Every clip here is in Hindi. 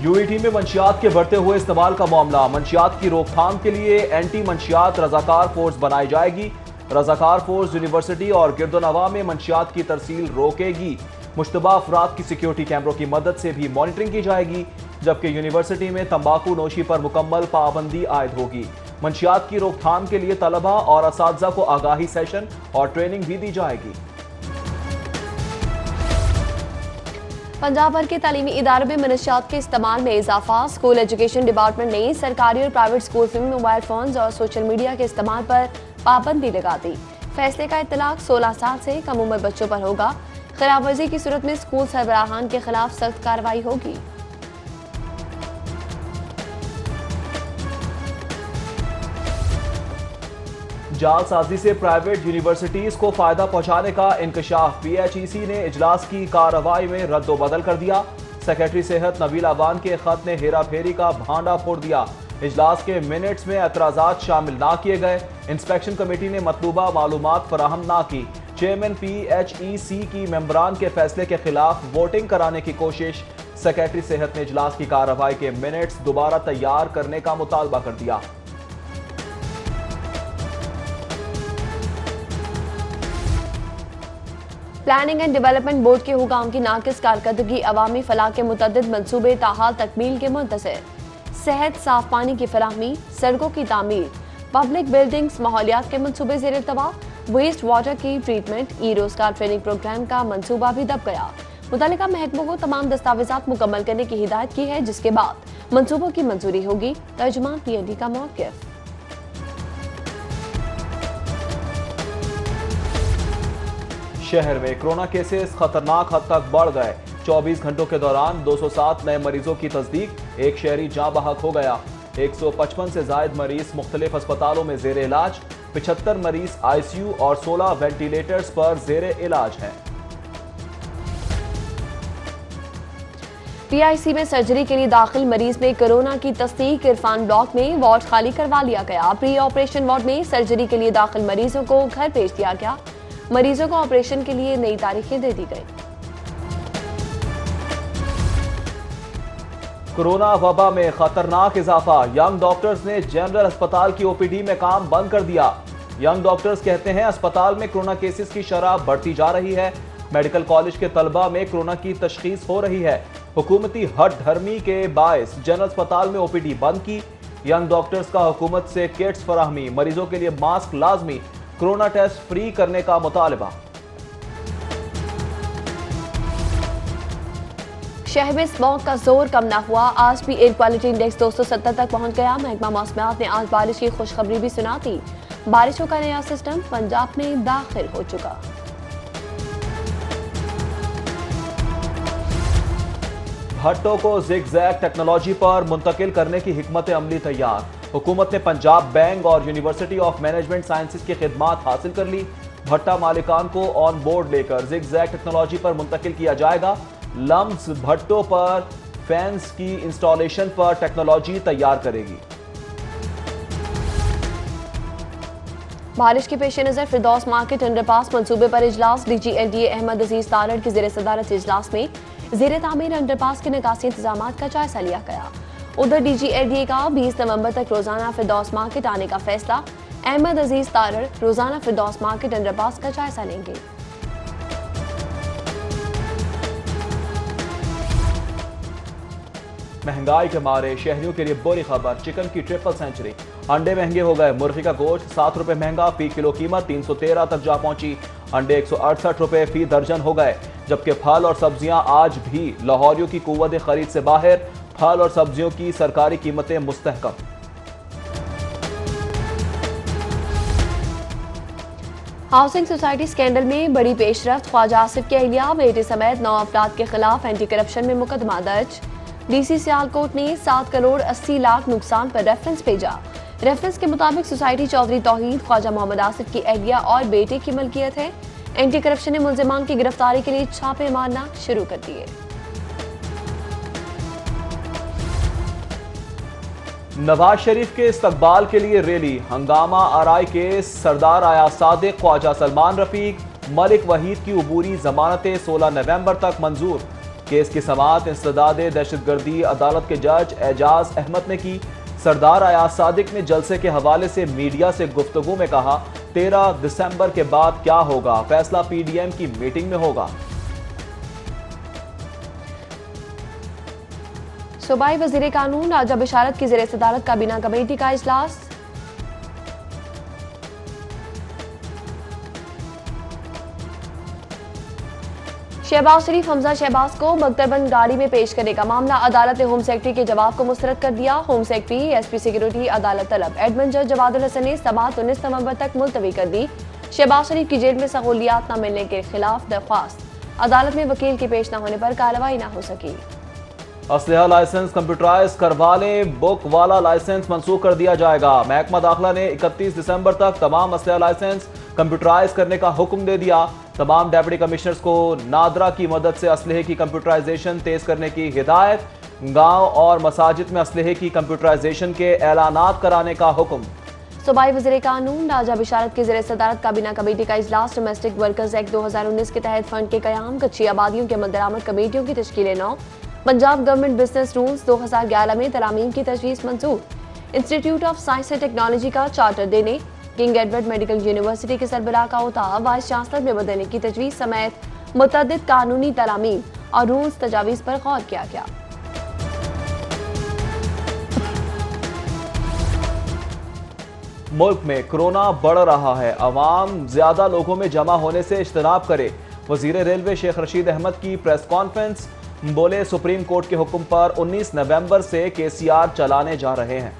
यूईटी में मंशियात के बढ़ते हुए इस्तेमाल का मामला। मंशियात की रोकथाम के लिए एंटी मंशियात रजाकार फोर्स बनाई जाएगी। रजाकार फोर्स यूनिवर्सिटी और गिरदोनवा में मंशियात की तरसील रोकेगी। मुश्तबा अफराद की सिक्योरिटी कैमरों की मदद से भी मॉनिटरिंग की जाएगी, जबकि यूनिवर्सिटी में तंबाकू नोशी पर मुकम्मल पाबंदी आयद होगी। मंशियात की रोकथाम के लिए तलबा और असातिज़ा को आगाही सेशन और ट्रेनिंग भी दी जाएगी। पंजाब भर के तालीमी इदारों में मनशियात के इस्तेमाल में इजाफा। स्कूल एजुकेशन डिपार्टमेंट ने सरकारी और प्राइवेट स्कूल में मोबाइल फोन और सोशल मीडिया के इस्तेमाल पर पाबंदी लगा दी। फैसले का इतलाक 16 साल से कम उम्र बच्चों पर होगा। खिलाफवर्जी की सूरत में स्कूल सरबराहान के खिलाफ सख्त कार्रवाई होगी। जालसाजी से प्राइवेट यूनिवर्सिटीज को फायदा पहुंचाने का इंकशाफ। पीएचईसी ने इजलास की कार्रवाई में रद्दोबदल कर दिया। सेक्रेटरी सेहत नबील अवान के खत ने हेरा फेरी का भांडा फोड़ दिया। इजलास के मिनट्स में एतराजात शामिल ना किए गए। इंस्पेक्शन कमेटी ने मतलूबा मालूमात फराहम ना की। चेयरमैन पीएचईसी की मेंबरान के फैसले के खिलाफ वोटिंग कराने की कोशिश। सेक्रेटरी सेहत ने इजलास की कार्रवाई के मिनट्स दोबारा तैयार करने का मुतालबा कर दिया। प्लानिंग एंड डेवलपमेंट बोर्ड के हुकाम की नाकिस कारकर्दगी अवामी फलाह के मुतअद्दिद मंसूबे ताहाल तकमील के मुंतज़िर। सेहत, साफ पानी की फराहमी, सड़कों की तामीर, पब्लिक बिल्डिंग्स, माहौलियात के मनसूबे ज़ेर इल्तवा, वेस्ट वाटर की ट्रीटमेंट, ई रोजगार ट्रेनिंग प्रोग्राम का मंसूबा भी दब गया। मुतल्लिका महकमों को तमाम दस्तावेजात मुकम्मल करने की हिदायत की है, जिसके बाद मंसूबों की मंजूरी होगी। तर्जुमान पीएनडी का मौक़िफ़। शहर में कोरोना केसेस खतरनाक हद तक बढ़ गए। 24 घंटों के दौरान 207 नए मरीजों की तस्दीक। एक शहरी जाँ बहक हो गया। 155 से जायद मरीज मुख्तलिफ अस्पतालों में जेर इलाज। 75 मरीज आईसीयू और 16 वेंटिलेटर्स पर जेर इलाज हैं। पीआईसी में सर्जरी के लिए दाखिल मरीज में कोरोना की तस्दीक। इरफान ब्लॉक में वार्ड खाली करवा लिया गया। प्री ऑपरेशन वार्ड में सर्जरी के लिए दाखिल मरीजों को घर भेज दिया गया। मरीजों को ऑपरेशन के लिए नई तारीखें दे दी गई। कोरोना वबा में खतरनाक इजाफा। यंग डॉक्टर्स ने जनरल अस्पताल की ओपीडी में काम बंद कर दिया। यंग डॉक्टर्स कहते हैं अस्पताल में कोरोना केसेस की शरह बढ़ती जा रही है। मेडिकल कॉलेज के तलबा में कोरोना की तशखीस हो रही है। हुकूमती हट धर्मी के बायस जनरल अस्पताल में ओपीडी बंद की। यंग डॉक्टर्स का हुकूमत से किट्स फराहमी, मरीजों के लिए मास्क लाजमी, कोरोना टेस्ट फ्री करने का मुतालबा। शहर में स्मॉग का जोर कम ना हुआ। आज भी एयर क्वालिटी इंडेक्स 270 तक पहुंच गया। महकमा मौसमियात ने आज बारिश की खुशखबरी भी सुना दी। बारिशों का नया सिस्टम पंजाब में दाखिल हो चुका। भट्टों को ज़िग-ज़ैग टेक्नोलॉजी पर मुंतकिल करने की हिकमत अमली तैयार। हुकूमत ने पंजाब बैंक और यूनिवर्सिटी ऑफ मैनेजमेंट साइंसेज की खिदमात हासिल कर ली। भट्टा मालिकान को ऑन बोर्ड लेकर ज़िग-ज़ैग टेक्नोलॉजी पर मुंतकिल किया जाएगा। लम्स भट्टों पर फैंस की इंस्टॉलेशन पर टेक्नोलॉजी तैयार करेगी। बारिश के पेश नजर फिरदौस मार्केट अंडरपास मंसूबे पर इजलास। डीजीएलडीए अहमद अजीज तारड़ की जेर सदारत इजलास में जेर तामीर अंडरपास के निकासी इंतजाम का जायजा लिया गया। उधर डीजीएलडीए का 20 नवंबर तक रोजाना फिरदौस मार्केट आने का फैसला। अहमद अजीज तारड़ रोजाना फिरदौस मार्केट अंडरपास का जायजा लेंगे। महंगाई के मारे शहरियों के लिए बुरी खबर। चिकन की ट्रिपल सेंचुरी। अंडे महंगे हो गए। मुर्गी का गोश्त 7 रुपए महंगा। फी किलो कीमत 313 तक जा पहुंची। अंडे 168 रुपए फी दर्जन हो गए। जबकि फल और सब्जियां आज भी लाहौरियों की कुव्वत खरीद से बाहर। फल और सब्जियों की सरकारी कीमतें मुस्तहकम। हाउसिंग सोसाइटी स्कैंडल में बड़ी पेशरफ्त। ख्वाजा आसिफ की अहलिया बेटे समेत 9 अफराद के खिलाफ एंटी करप्शन में मुकदमा दर्ज। डीसी सियालकोट ने 7 करोड़ 80 लाख नुकसान पर रेफरेंस भेजा। रेफरेंस के मुताबिक सोसाइटी चौधरी तौहीद ख्वाजा मोहम्मद आसिफ की अहलिया और बेटे की मलकियत है। एंटी करप्शन ने मुलजिमान की गिरफ्तारी के लिए छापे मारना शुरू कर दिए। नवाज शरीफ के इस्तकबाल के लिए रैली। हंगामा आरआई के सरदार आया सादिक, ख्वाजा सलमान रफीक, मलिक वहीद की उबूरी जमानतें 16 नवंबर तक मंजूर। केस की समाअत इंसदाद दहशतगर्दी अदालत के जज एजाज अहमद ने की। सरदार अयाज सादिक ने जलसे के हवाले से मीडिया से गुफ्तगू में कहा, 13 दिसंबर के बाद क्या होगा, फैसला पीडीएम की मीटिंग में होगा। सूबाई वजीर कानून राजा बिशारत की ज़ेर सदारत काबीना कमेटी का इजलास। शहबाज शरीफ हमजा शहबाज को बख्तरबंद गाड़ी में पेश करने का मामला अदालत ने होम सेक्रेटरी के जवाब को मुस्तरद कर दिया। होम सेक्रेटरी एसपी सिक्योरिटी अदालत तलब एडमिन जज जवादुल हसन ने समाअत 19 नवंबर तक मुलतवी कर दी। शहबाज शरीफ की जेल में सहूलियात न मिलने के खिलाफ दरख्वास्त, अदालत में वकील के पेश न होने पर कार्रवाई न हो सकी। असलहा लाइसेंस कंप्यूटराइज करवा लें, बुक वाला लाइसेंस मंसूख कर दिया जाएगा। महकमा दाखिला ने 31 दिसंबर तक तमाम असलहा लाइसेंस कंप्यूटराइज करने का हुक्म दे दिया। तमाम डेप्यूटी कमिश्नर्स को नादरा की मदद से असलहे की कंप्यूटराइजेशन तेज करने की हिदायत। गांव और मसाजिद में असलहे की कंप्यूटराइजेशन के ऐलानात कराने का हुक्म। सूबाई वज़ीर कानून राजा बिशारत की ज़ेर सदारत काबीना कमेटी का इजलास। डोमेस्टिक वर्कर्स एक्ट 2019 के तहत फंड के कयाम, कच्ची आबादियों के मंदरामद कमेटियों की तश्कील 9, पंजाब गवर्नमेंट बिजनेस रूल्स 2011 में तरामीम की तजवीज़ मंजूर। Institute of science and technology का चार्टर देने, किंग एडवर्ड मेडिकल यूनिवर्सिटी के सरबराह का ओहदा वाइस चांसलर में बदलने की तजवीज़ समेत मुतअद्दिद कानूनी तरामीम और रूल्स तजावीज़ पर गौर किया गया। मुल्क में कोरोना बढ़ रहा है, अवाम ज्यादा लोगों में जमा होने से इज्तनाब करे। वजीर रेलवे शेख रशीद अहमद की प्रेस कॉन्फ्रेंस, बोले सुप्रीम कोर्ट के हुक्म पर 19 नवंबर से केसीआर चलाने जा रहे हैं।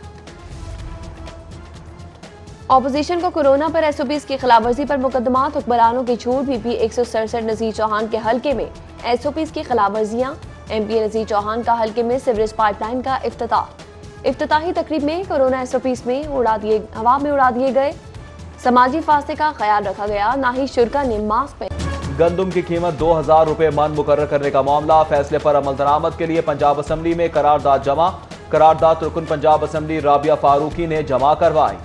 ऑपोजिशन को कोरोना पर एसओपीज की खिलाफवर्जी पर मुकदमात, हुक्मरानों की छूट। बीपी 167 नजीर चौहान के हल्के में एसओपीज की खिलाफवर्जियां। एमपी नजीर चौहान का हल्के में सीवरेज पाइपलाइन का इफ्तिताही तकरीब में कोरोना एसओपीज में हवा में उड़ा दिए गए। समाजी फासले का ख्याल रखा गया, ना ही शुरा ने मास्क पहने। गंदम की कीमत 2000 रुपए मन मुकर्रर करने का मामला, फैसले पर अमल दरामद के लिए पंजाब असम्बली में करारदाद जमा। करारदाद रुकन पंजाब असम्बली राबिया फारूकी ने जमा करवाई।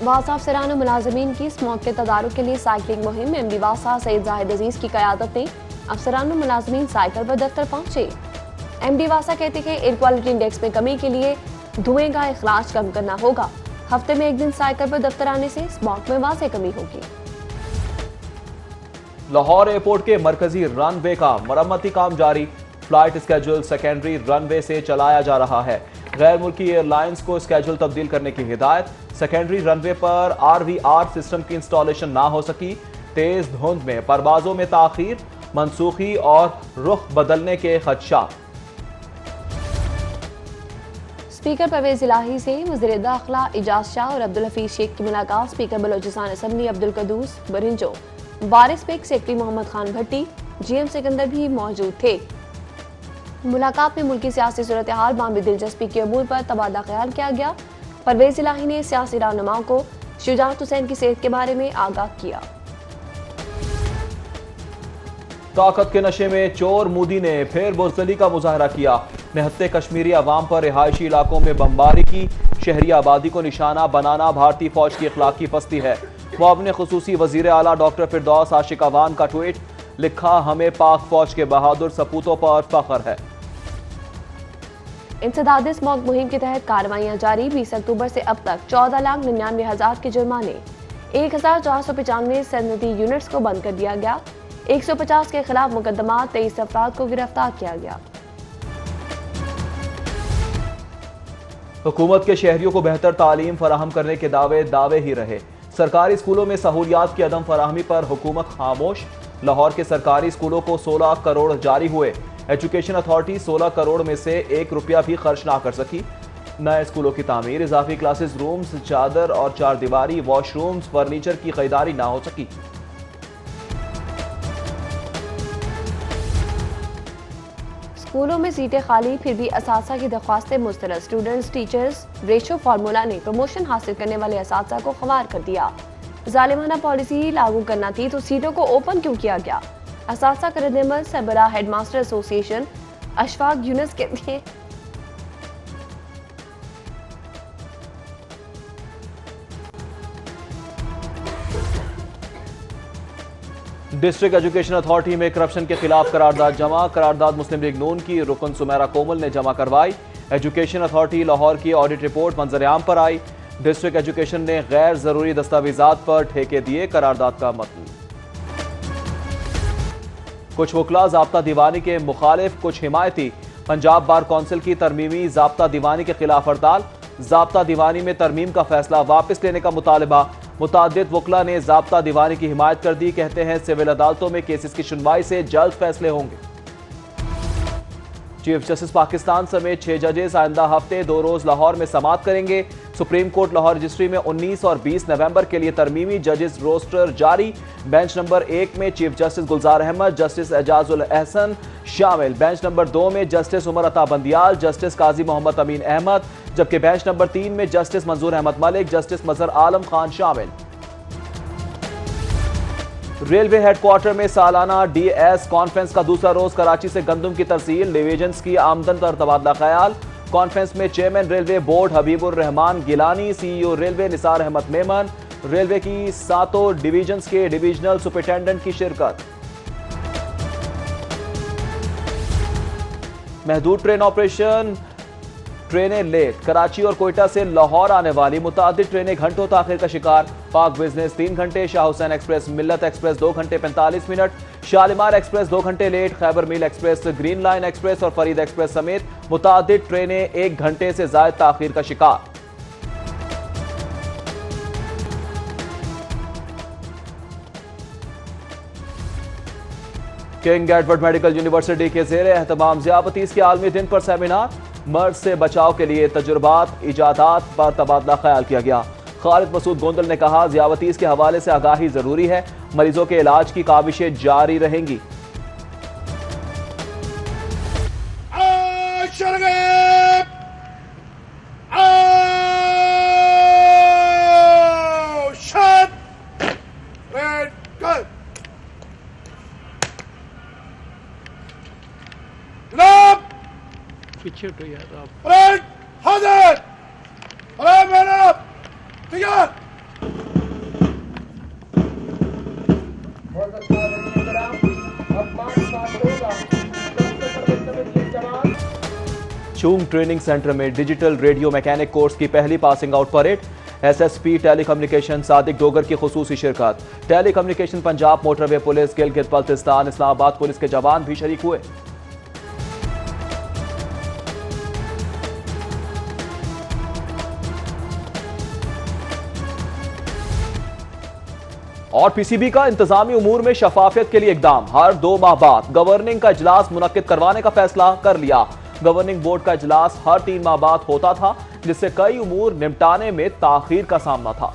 वासा अफसरान मुलाजमीन की स्मोक के तदारुक के लिए साइकिलिंग मुहिम। एमडी वासा सैयद जाहिद अजीज की क़यादत में अफसरान मुलाजमीन साइकिल पर दफ्तर पहुंचे। एमडी वासा कहते हैं एयर क्वालिटी इंडेक्स में कमी के लिए धुएं का इखराज कम करना होगा। हफ्ते में एक दिन साइकिल पर दफ्तर आने से स्मोक में वाज़े कमी होगी। लाहौर एयरपोर्ट के मरकजी रनवे का मरम्मती काम जारी। फ्लाइट स्केड्यूल सेकेंडरी रनवे से चलाया जा रहा है। गैर मुल्की एयरलाइंस को स्केड्यूल तब्दील करने की हिदायत। सेकेंडरी रनवे पर आरवीआर सिस्टम की इंस्टॉलेशन ना हो सकी। तेज धुंध में परवाजों में ताखीर, मनसूखी और रुख बदलने के खदशात। स्पीकर परवेज इलाही से वज़ीर दाखिला इजाज शाह और अब्दुल हफीज शेख की मुलाकात। स्पीकर बलोचिस्तान असम्बली अब्दुल कदूस बरिंजो, वारिस बेग, सेक्रेटरी मोहम्मद खान भट्टी, जीएम सिकंदर भी मौजूद थे। मुलाकात में मुल्की सियासी सूरत हाल, मामूली दिलचस्पी के अमूर पर तबादला ख्याल किया गया। परवेज इलाही ने सियासी रहनुमाओं को शुजात हुसैन की सेहत के बारे में आगाह किया। ताकत के नशे में चोर मोदी ने फिर बुज़दिली का मुजाहरा किया। निहत्ते कश्मीरी अवाम पर रिहायशी इलाकों में बमबारी की। शहरी आबादी को निशाना बनाना भारतीय फौज की अखलाकी पस्ती है। मुआविन खुसूसी वजीर आला डॉक्टर फिरदौस आशिक अवान का ट्वीट, लिखा, हमें पाक फौज के बहादुर सपूतों पर फख्र है। इंसदाद स्मॉग मुहिम के तहत कार्रवाइयां जारी। 20 अक्टूबर से अब तक 14,99,000 के जुर्माने। 1495 सनदी यूनिट्स को बंद कर दिया गया। 150 के खिलाफ मुकदमा, 23 अफराद को गिरफ्तार किया गया। हुकूमत के शहरियों को बेहतर तालीम फराहम करने के दावे ही रहे। सरकारी स्कूलों में सहूलियात की अदम फराहमी पर हुकूमत खामोश। लाहौर के सरकारी स्कूलों को 16 करोड़ जारी हुए। एजुकेशन अथॉरिटी 16 करोड़ में से 1 रुपया भी खर्च ना कर सकी। नए स्कूलों की तामीर, इजाफी क्लासेस रूम्स, चादर और चार दीवारी, वॉशरूम्स, फर्नीचर की खरीदारी ना हो सकी। स्कूलों में सीटें खाली, फिर भी असातिज़ा की दरख्वास्तें मुस्तरद। स्टूडेंट्स टीचर्स रेशो फार्मूला ने प्रमोशन हासिल करने वाले असातिज़ा को ख़वार कर दिया। जालिमाना पॉलिसी लागू करना थी तो सीटों को ओपन क्यों किया गया? असातिज़ा का रद्द-ए-अमल सरबराह हेडमास्टर एसोसिएशन अशफाक यूनुस कहते हैं, डिस्ट्रिक्ट एजुकेशन अथॉरिटी में करप्शन के खिलाफ करारदाद जमा। करारदाद मुस्लिम लीग नून की रुकन सुमेरा कोमल ने जमा करवाई। एजुकेशन अथॉरिटी लाहौर की ऑडिट रिपोर्ट मंजर-ए-आम पर आई। डिस्ट्रिक्ट एजुकेशन ने गैर जरूरी दस्तावेजात पर ठेके दिए। करारदाद का मतन। कुछ वकला ज़ाब्ता दीवानी के मुखालिफ, कुछ हिमायती। पंजाब बार कौंसिल की तरमीमी ज़ाब्ता दीवानी के खिलाफ हड़ताल। ज़ाब्ता दीवानी में तरमीम का फैसला वापस लेने का मुतालबा। मुतादिद वकला ने ज़ाब्ता दीवानी की हिमायत कर दी। कहते हैं सिविल अदालतों में केसेस की सुनवाई से जल्द फैसले होंगे। चीफ जस्टिस पाकिस्तान समेत 6 जजेस आइंदा हफ्ते 2 रोज लाहौर में समाअत करेंगे। सुप्रीम कोर्ट लाहौर रजिस्ट्री में 19 और 20 नवंबर के लिए तरमीमी जजेस रोस्टर जारी। बेंच नंबर 1 में चीफ जस्टिस गुलजार अहमद, जस्टिस एजाजुल अहसन शामिल। बेंच नंबर 2 में जस्टिस उमर अता बंदियाल, जस्टिस काजी मोहम्मद अमीन अहमद, जबकि बेंच नंबर 3 में जस्टिस मंजूर अहमद मलिक, जस्टिस मजहर आलम खान शामिल। रेलवे हेडक्वार्टर में सालाना डीएस कॉन्फ्रेंस का दूसरा रोज। कराची से गंदम की तरसील, डिवीजन्स की आमदन पर तबादला ख्याल। कॉन्फ्रेंस में chairman railway board Habibur Rehman Gilani, CEO railway Nisar Ahmed Memon, railway की 7 डिवीजन्स के डिविजनल सुपरिटेंडेंट की शिरकत। महदूद ट्रेन ऑपरेशन, ट्रेनें लेट। कराची और कोयटा से लाहौर आने वाली मुतादिद ट्रेनें घंटों ताखिर का शिकार। पाक बिजनेस 3 घंटे, शाह हुसैन एक्सप्रेस, मिल्लत एक्सप्रेस 2 घंटे 45 मिनट, शालीमार एक्सप्रेस 2 घंटे लेट, खैबर मील एक्सप्रेस, ग्रीन लाइन एक्सप्रेस और फरीद एक्सप्रेस समेत मुतादिद ट्रेनें 1 घंटे से ज्यादा ताखिर का शिकार। किंग एडवर्ड मेडिकल यूनिवर्सिटी के ज़ेरे एहतमाम ज़ियाबतीस के आलमी दिन पर सेमिनार। मर्ज से बचाव के लिए तजुर्बात, इजादात पर तबादला ख्याल किया गया। खालिद मसूद गोंदल ने कहा, ज़ियाबतीस के हवाले से आगाही जरूरी है, मरीजों के इलाज की काविशें जारी रहेंगी। पीछे हटो यार आप। हाजिर, तैयार। चूंग ट्रेनिंग सेंटर में डिजिटल रेडियो मैकेनिक कोर्स की पहली passing out parade. SSP telecommunication Sadiq Dogar की खुसूसी शिरकत। Telecommunication Punjab, motorway police, Gilgit Baltistan, Islamabad police के जवान भी शरीक हुए। और पीसीबी का इंतजामी उमूर में शफाफियत के लिए इकदाम। हर 2 माह बाद गवर्निंग का इजलास मुनक्किद करवाने का फैसला कर लिया। गवर्निंग बोर्ड का इजलास हर 3 माह बाद होता था, जिससे कई उमूर निपटाने में ताखीर का सामना था।